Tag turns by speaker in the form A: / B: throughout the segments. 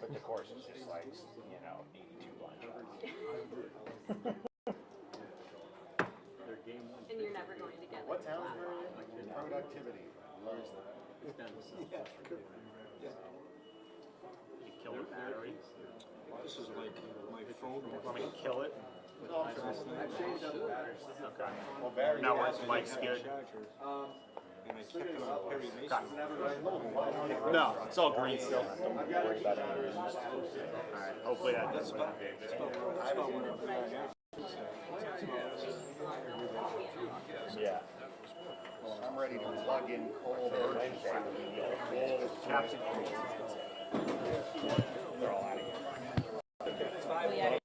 A: But the course is just like, 82 line shots.
B: And you're never going to get
C: What towns were in? Productivity. Where is that?
D: It's down to South Western.
A: You kill the battery.
D: This is like my phone.
A: Want me to kill it?
C: No, I'm sorry. I changed up the batteries.
A: Okay.
C: Well, battery.
A: Now it's Mike's good.
D: And I kept it on Perry Mason.
A: No, it's all green still. Don't worry about it. Alright, hopefully that does what Yeah.
C: I'm ready to plug in cold
A: Captain. They're all out of here.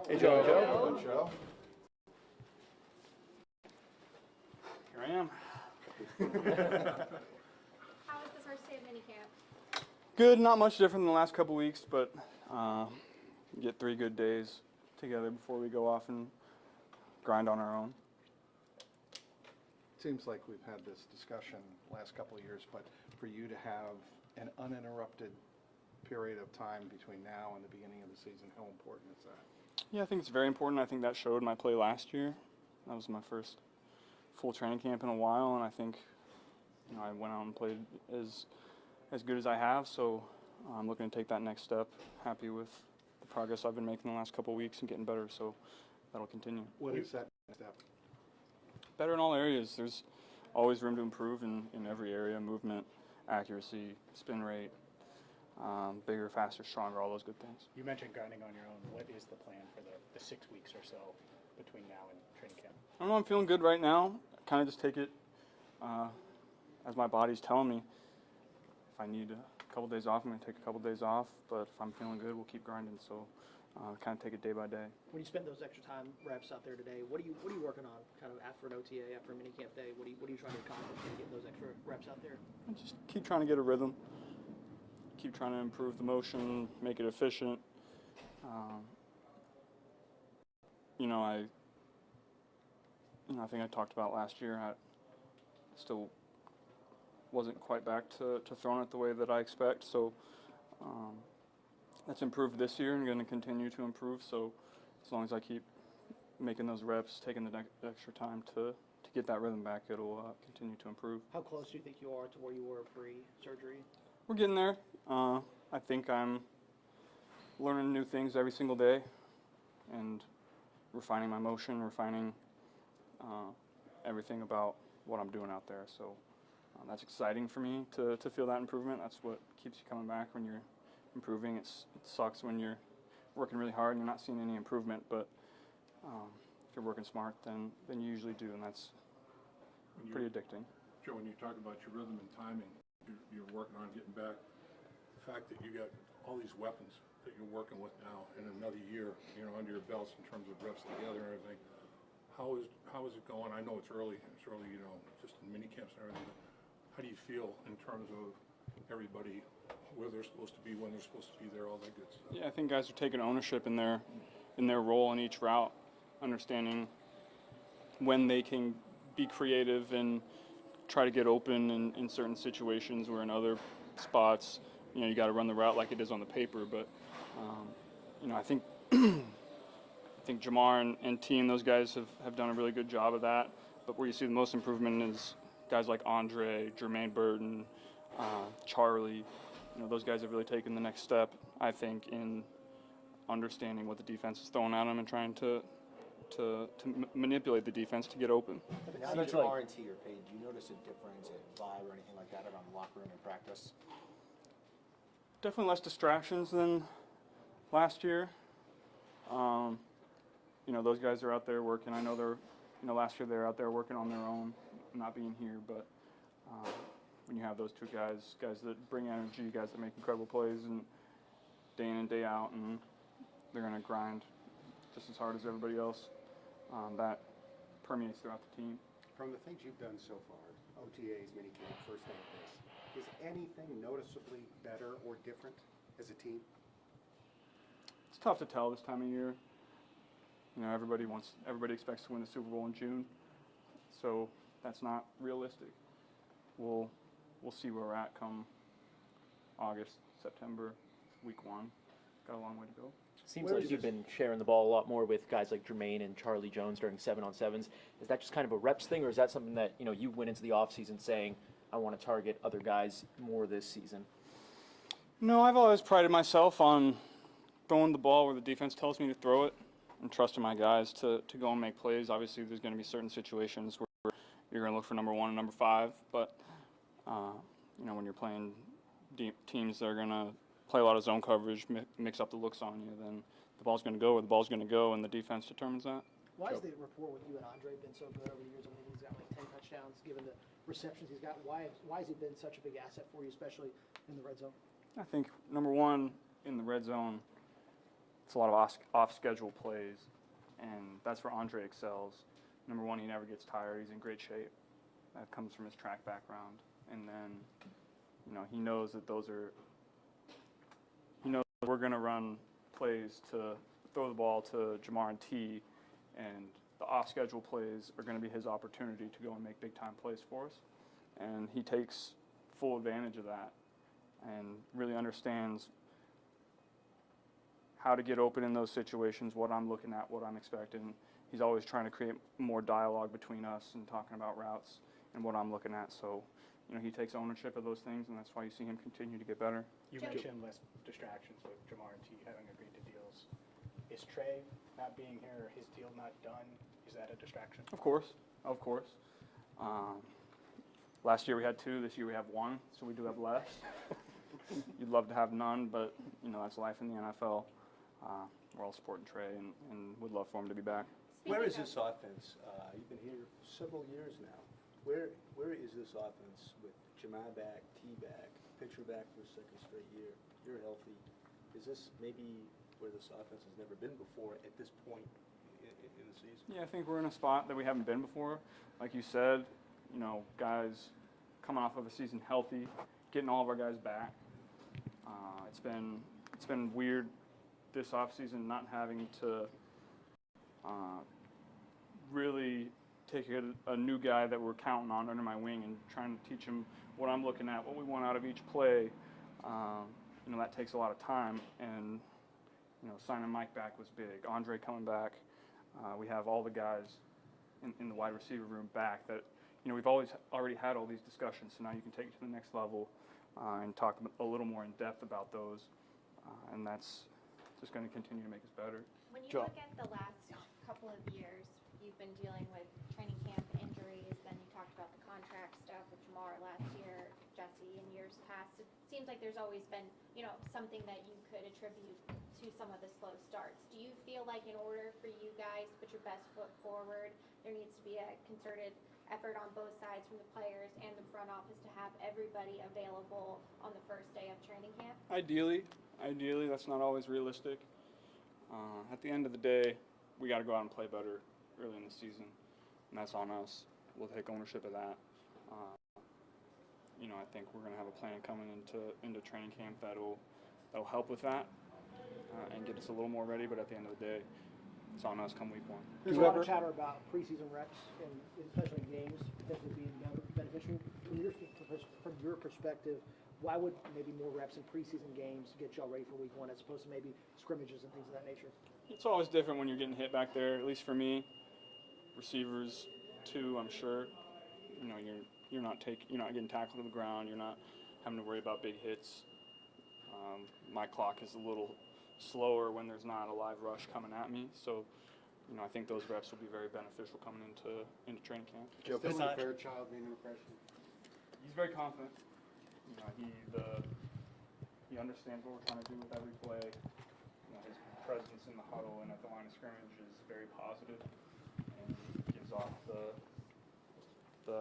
C: Hey, Joe. Joe.
A: Here I am.
B: How was the first day of minicamp?
E: Good, not much different than the last couple weeks, but get 3 good days together before we go off and grind on our own.
F: It seems like we've had this discussion last couple of years, but for you to have an uninterrupted period of time between now and the beginning of the season, how important is that?
E: Yeah, I think it's very important. I think that showed my play last year. That was my first full training camp in a while, and I think I went out and played as good as I have, so I'm looking to take that next step. Happy with the progress I've been making the last couple of weeks and getting better, so that'll continue.
F: What is that next step?
E: Better in all areas. There's always room to improve in every area: movement, accuracy, spin rate, bigger, faster, stronger, all those good things.
G: You mentioned grinding on your own. What is the plan for the 6 weeks or so between now and training camp?
E: I don't know, I'm feeling good right now. Kind of just take it as my body's telling me. If I need a couple days off, I'm going to take a couple days off. But if I'm feeling good, we'll keep grinding. So kind of take it day by day.
H: When you spent those extra time reps out there today, what are you working on? Kind of after an OTA, after a minicamp day, what are you trying to accomplish to get those extra reps out there?
E: I just keep trying to get a rhythm. Keep trying to improve the motion, make it efficient. I think I talked about last year. I still wasn't quite back to throwing it the way that I expect. So that's improved this year and going to continue to improve. So as long as I keep making those reps, taking the extra time to get that rhythm back, it'll continue to improve.
H: How close do you think you are to where you were pre-surgery?
E: We're getting there. I think I'm learning new things every single day and refining my motion, refining everything about what I'm doing out there. So that's exciting for me to feel that improvement. That's what keeps you coming back when you're improving. It sucks when you're working really hard and you're not seeing any improvement, but if you're working smart, then you usually do, and that's pretty addicting.
I: Joe, when you talk about your rhythm and timing, you're working on getting back. The fact that you got all these weapons that you're working with now in another year, under your belts in terms of reps together and everything. How is it going? I know it's early. It's early, just in mini camps and everything. But how do you feel in terms of everybody, where they're supposed to be, when they're supposed to be there, all that good stuff?
E: Yeah, I think guys are taking ownership in their role in each route, understanding when they can be creative and try to get open in certain situations, where in other spots, you got to run the route like it is on the paper. But I think Jamar and team, those guys have done a really good job of that. But where you see the most improvement is guys like Andre, Germaine Burton, Charlie. Those guys have really taken the next step, I think, in understanding what the defense is throwing at them and trying to manipulate the defense to get open.
D: Now that you're R&T or paid, do you notice a difference in vibe or anything like that around the locker room and practice?
E: Definitely less distractions than last year. Those guys are out there working. I know last year they were out there working on their own, not being here. But when you have those two guys that bring energy, guys that make incredible plays, and day in and day out, and they're going to grind just as hard as everybody else, that permeates throughout the team.
C: From the things you've done so far, OTAs, minicamp, first day of this, is anything noticeably better or different as a team?
E: It's tough to tell this time of year. Everybody expects to win the Super Bowl in June, so that's not realistic. We'll see where we're at come August, September, week 1. Got a long way to go.
J: Seems like you've been sharing the ball a lot more with guys like Germaine and Charlie Jones during 7-on-7s. Is that just kind of a reps thing, or is that something that you went into the offseason saying, I want to target other guys more this season?
E: No, I've always prided myself on throwing the ball where the defense tells me to throw it and trusting my guys to go and make plays. Obviously, there's going to be certain situations where you're going to look for number 1 and number 5, but when you're playing teams that are going to play a lot of zone coverage, mix up the looks on you, then the ball's going to go where the ball's going to go, and the defense determines that.
H: Why has the rapport with you and Andre been so good over the years? I mean, he's got like 10 touchdowns, given the receptions he's got. Why has he been such a big asset for you, especially in the red zone?
E: I think, number 1, in the red zone, it's a lot of off-schedule plays, and that's where Andre excels. Number 1, he never gets tired. He's in great shape. That comes from his track background. And then, he knows that we're going to run plays to throw the ball to Jamar and T, and the off-schedule plays are going to be his opportunity to go and make big-time plays for us. And he takes full advantage of that and really understands how to get open in those situations, what I'm looking at, what I'm expecting. He's always trying to create more dialogue between us and talking about routes and what I'm looking at. So, he takes ownership of those things, and that's why you see him continue to get better.
G: You mentioned less distractions with Jamar and T having agreed to deals. Is Trey not being here, his deal not done, is that a distraction?
E: Of course. Last year we had 2, this year we have 1, so we do have less. You'd love to have none, but, that's life in the NFL. We're all supporting Trey and would love for him to be back.
K: Where is this offense? You've been here several years now. Where is this offense with Jamar back, T back, pitcher back for a second straight year? You're healthy. Is this maybe where this offense has never been before at this point in the season?
E: Yeah, I think we're in a spot that we haven't been before. Like you said, guys coming off of a season healthy, getting all of our guys back. It's been weird this offseason not having to really take a new guy that we're counting on under my wing and trying to teach him what I'm looking at, what we want out of each play. That takes a lot of time, and signing Mike back was big. Andre coming back, we have all the guys in the wide receiver room back that, we've already had all these discussions, so now you can take it to the next level and talk a little more in depth about those, and that's just going to continue to make us better.
B: When you
E: Joe.
B: look at the last couple of years, you've been dealing with training camp injuries, then you talked about the contract stuff with Jamar last year, Jesse in years past. It seems like there's always been, something that you could attribute to some of the slow starts. Do you feel like in order for you guys to put your best foot forward, there needs to be a concerted effort on both sides from the players and the front office to have everybody available on the first day of training camp?
E: Ideally, that's not always realistic. At the end of the day, we got to go out and play better early in the season, and that's on us. We'll take ownership of that. I think we're going to have a plan coming into training camp that'll help with that and get us a little more ready. But at the end of the day, it's on us come week 1.
H: There's a lot of chatter about preseason reps, and especially in games, potentially being beneficial. From your perspective, why would maybe more reps in preseason games get y'all ready for week 1 as opposed to maybe scrimmages and things of that nature?
E: It's always different when you're getting hit back there, at least for me. Receivers, too, I'm sure. You're not getting tackled to the ground. You're not having to worry about big hits. My clock is a little slower when there's not a live rush coming at me. So, I think those reps will be very beneficial coming into training camp.
C: Joe, still a Fairchild made an impression?
E: He's very confident. He understands what we're trying to do with every play. His presence in the huddle and at the line of scrimmage is very positive and gives off the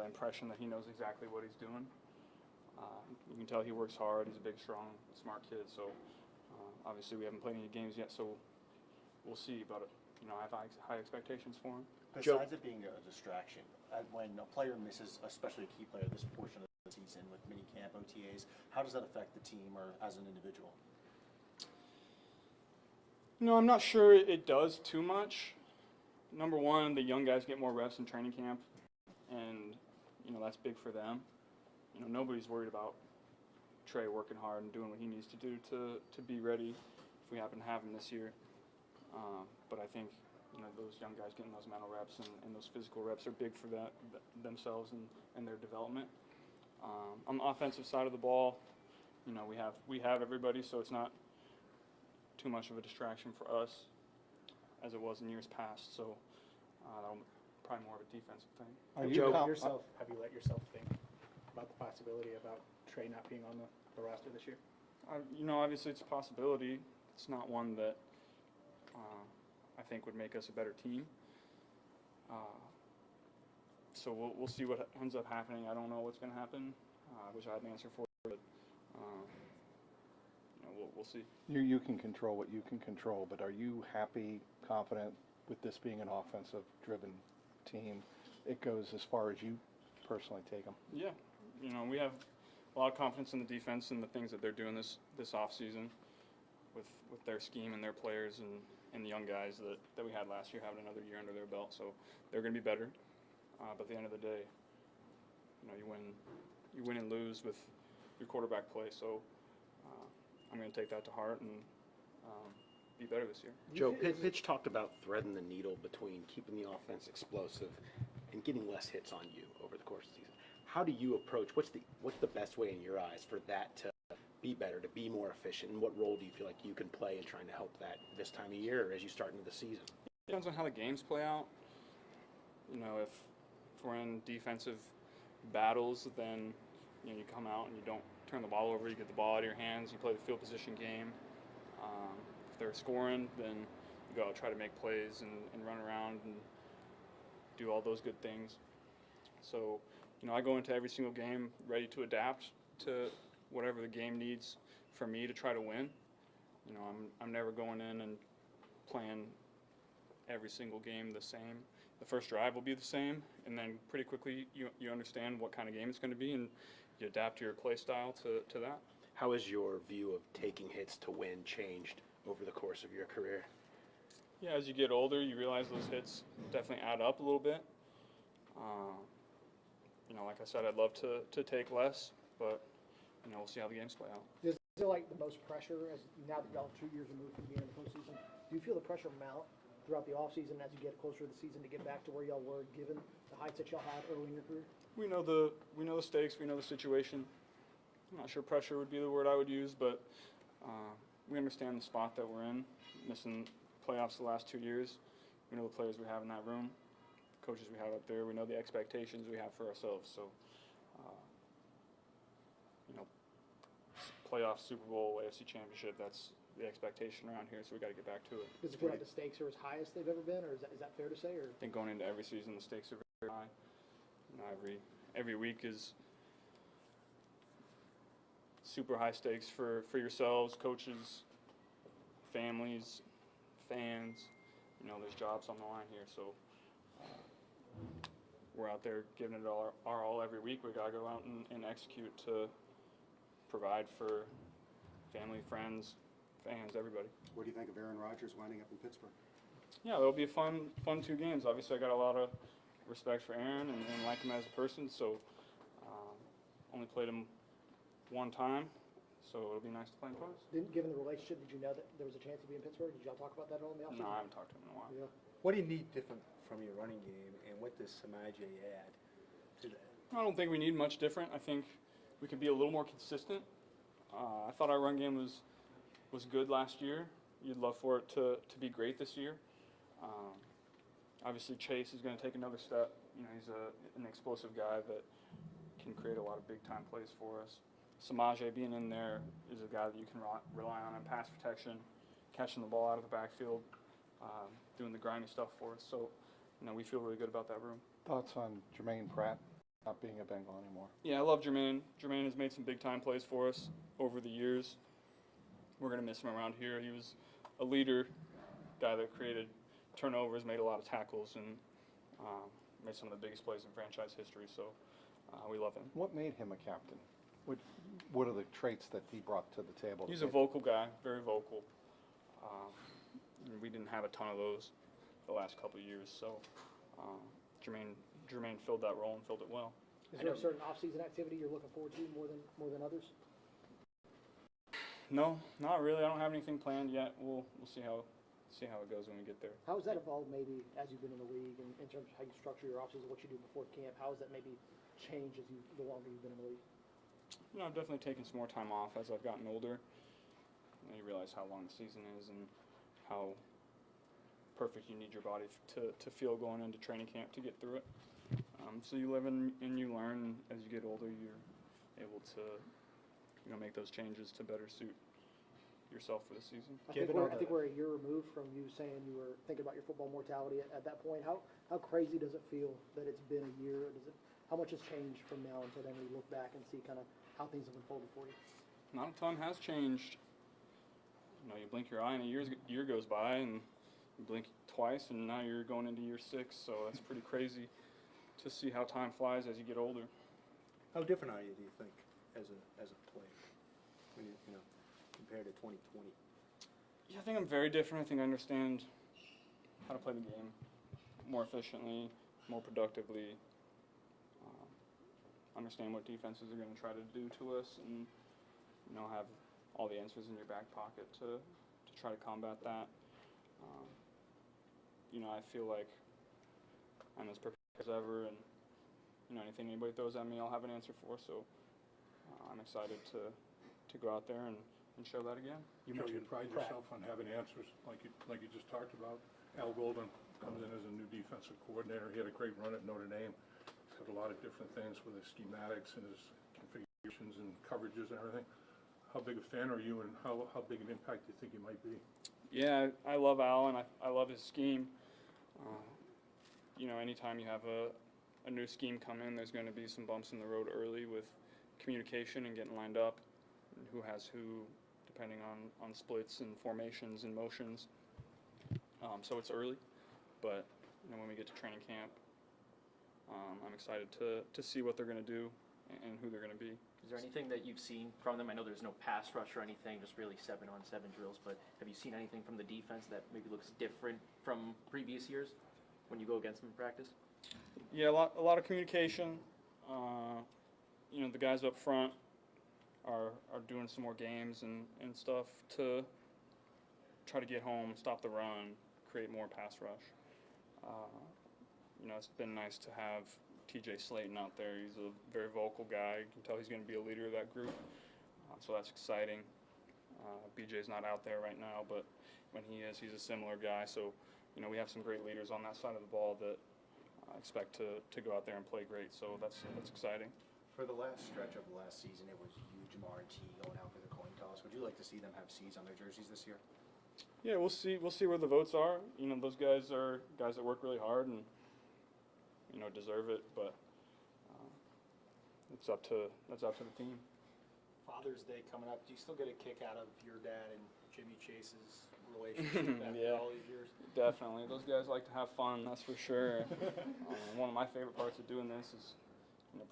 E: impression that he knows exactly what he's doing. You can tell he works hard. He's a big, strong, smart kid. So obviously we haven't played any games yet, so we'll see. But I have high expectations for him.
A: Besides it being a distraction, when a player misses, especially a key player, this portion of the season with minicamp, OTAs, how does that affect the team or as an individual?
E: I'm not sure it does too much. Number one, the young guys get more reps in training camp, and that's big for them. Nobody's worried about Trey working hard and doing what he needs to do to be ready if we happen to have him this year. But I think those young guys getting those mental reps and those physical reps are big for themselves and their development. On the offensive side of the ball, we have everybody, so it's not too much of a distraction for us as it was in years past. So that'll probably more of a defensive thing.
G: Have you let yourself think about the possibility about Trey not being on the roster this year?
E: Obviously it's a possibility. It's not one that I think would make us a better team. So we'll see what ends up happening. I don't know what's going to happen. I wish I had an answer for it, but we'll see.
F: You can control what you can control, but are you happy, confident with this being an offensive-driven team? It goes as far as you personally take them.
E: Yeah, we have a lot of confidence in the defense and the things that they're doing this offseason with their scheme and their players and the young guys that we had last year having another year under their belt. So they're going to be better. But at the end of the day, you win and lose with your quarterback play. So I'm going to take that to heart and be better this year.
L: Joe, Pitch talked about threading the needle between keeping the offense explosive and getting less hits on you over the course of the season. How do you approach, what's the best way in your eyes for that to be better, to be more efficient, and what role do you feel like you can play in trying to help that this time of year or as you start into the season?
E: It depends on how the games play out. If we're in defensive battles, then you come out and you don't turn the ball over, you get the ball out of your hands, you play the field position game. If they're scoring, then you go out and try to make plays and run around and do all those good things. So, I go into every single game ready to adapt to whatever the game needs for me to try to win. I'm never going in and playing every single game the same. The first drive will be the same, and then pretty quickly you understand what kind of game it's going to be, and you adapt your play style to that.
L: How has your view of taking hits to win changed over the course of your career?
E: Yeah, as you get older, you realize those hits definitely add up a little bit. Like I said, I'd love to take less, but we'll see how the games play out.
H: Is there like the most pressure as now that y'all 2 years removed from being in the postseason? Do you feel the pressure mount throughout the offseason as you get closer to the season to get back to where y'all were, given the heights that y'all had early in your career?
E: We know the stakes. We know the situation. I'm not sure pressure would be the word I would use, but we understand the spot that we're in, missing playoffs the last 2 years. We know the players we have in that room, coaches we have up there. We know the expectations we have for ourselves. So, playoff, Super Bowl, AFC Championship, that's the expectation around here, so we got to get back to it.
H: Does it feel like the stakes are as high as they've ever been, or is that fair to say? Or
E: I think going into every season, the stakes are very high. Every week is super high stakes for yourselves, coaches, families, fans. There's jobs on the line here, so we're out there giving it our all every week. We gotta go out and execute to provide for family, friends, fans, everybody.
C: What do you think of Aaron Rodgers winding up in Pittsburgh?
E: Yeah, it'll be a fun 2 games. Obviously, I got a lot of respect for Aaron and like him as a person, so only played him 1 time, so it'll be nice to play him twice.
H: given the relationship, did you know that there was a chance to be in Pittsburgh? Did y'all talk about that at all in the offseason?
E: No, I haven't talked to him in a while.
H: Yeah.
K: What do you need different from your running game, and what does Samaje add to that?
E: I don't think we need much different. I think we could be a little more consistent. I thought our run game was good last year. You'd love for it to be great this year. Obviously, Chase is going to take another step. He's an explosive guy that can create a lot of big-time plays for us. Samaje being in there is a guy that you can rely on pass protection, catching the ball out of the backfield, doing the grimy stuff for us. So, we feel really good about that room.
F: Thoughts on Germaine Pratt not being a Bengal anymore?
E: Yeah, I love Germaine. Germaine has made some big-time plays for us over the years. We're going to miss him around here. He was a leader, guy that created turnovers, made a lot of tackles, and made some of the biggest plays in franchise history. So we love him.
F: What made him a captain? What are the traits that he brought to the table?
E: He's a vocal guy, very vocal. We didn't have a ton of those the last couple of years, so Germaine filled that role and filled it well.
H: Is there a certain off-season activity you're looking forward to more than others?
E: No, not really. I don't have anything planned yet. We'll see how it goes when we get there.
H: How has that evolved maybe as you've been in the league in terms of how you structure your off-season, what you do before camp? How has that maybe changed the longer you've been in the league?
E: I've definitely taken some more time off as I've gotten older. You realize how long the season is and how perfect you need your body to feel going into training camp to get through it. So you live and you learn, and as you get older, you're able to make those changes to better suit yourself for the season.
H: I think we're a year removed from you saying you were thinking about your football mortality at that point. How crazy does it feel that it's been a year? How much has changed from now until then when you look back and see kind of how things have unfolded for you?
E: Not a ton has changed. You blink your eye and a year goes by, and you blink twice, and now you're going into year 6. So that's pretty crazy to see how time flies as you get older.
K: How different are you, do you think, as a player, when you compared to 2020?
E: Yeah, I think I'm very different. I think I understand how to play the game more efficiently, more productively. Understand what defenses are going to try to do to us, and have all the answers in your back pocket to try to combat that. I feel like I'm as prepared as ever, and anything anybody throws at me, I'll have an answer for. So I'm excited to go out there and show that again.
I: You pride yourself on having answers, like you just talked about. Al Golden comes in as a new defensive coordinator. He had a great run at Notre Dame. He's got a lot of different things with his schematics and his configurations and coverages and everything. How big a fan are you, and how big an impact do you think he might be?
E: Yeah, I love Al, and I love his scheme. Anytime you have a new scheme come in, there's going to be some bumps in the road early with communication and getting lined up, and who has who, depending on splits and formations and motions. So it's early, but when we get to training camp, I'm excited to see what they're going to do and who they're going to be.
J: Is there anything that you've seen from them? I know there's no pass rush or anything, just really 7-on-7 drills, but have you seen anything from the defense that maybe looks different from previous years when you go against them in practice?
E: Yeah, a lot of communication. The guys up front are doing some more games and stuff to try to get home, stop the run, create more pass rush. It's been nice to have TJ Slayton out there. He's a very vocal guy. You can tell he's going to be a leader of that group, so that's exciting. BJ's not out there right now, but when he is, he's a similar guy. So, we have some great leaders on that side of the ball that I expect to go out there and play great. So that's exciting.
A: For the last stretch of the last season, it was you, Jamar, and T going out for the coin toss. Would you like to see them have C's on their jerseys this year?
E: Yeah, we'll see. We'll see where the votes are. Those guys are guys that work really hard and deserve it. But that's up to the team.
G: Father's Day coming up. Do you still get a kick out of your dad and Jimmy Chase's relationship after
E: Yeah.
G: all these years?
E: Definitely. Those guys like to have fun, that's for sure. One of my favorite parts of doing this is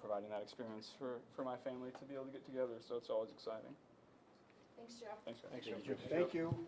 E: providing that experience for my family to be able to get together. So it's always exciting.
B: Thanks, Joe.
E: Thanks, guys.
C: Thank you.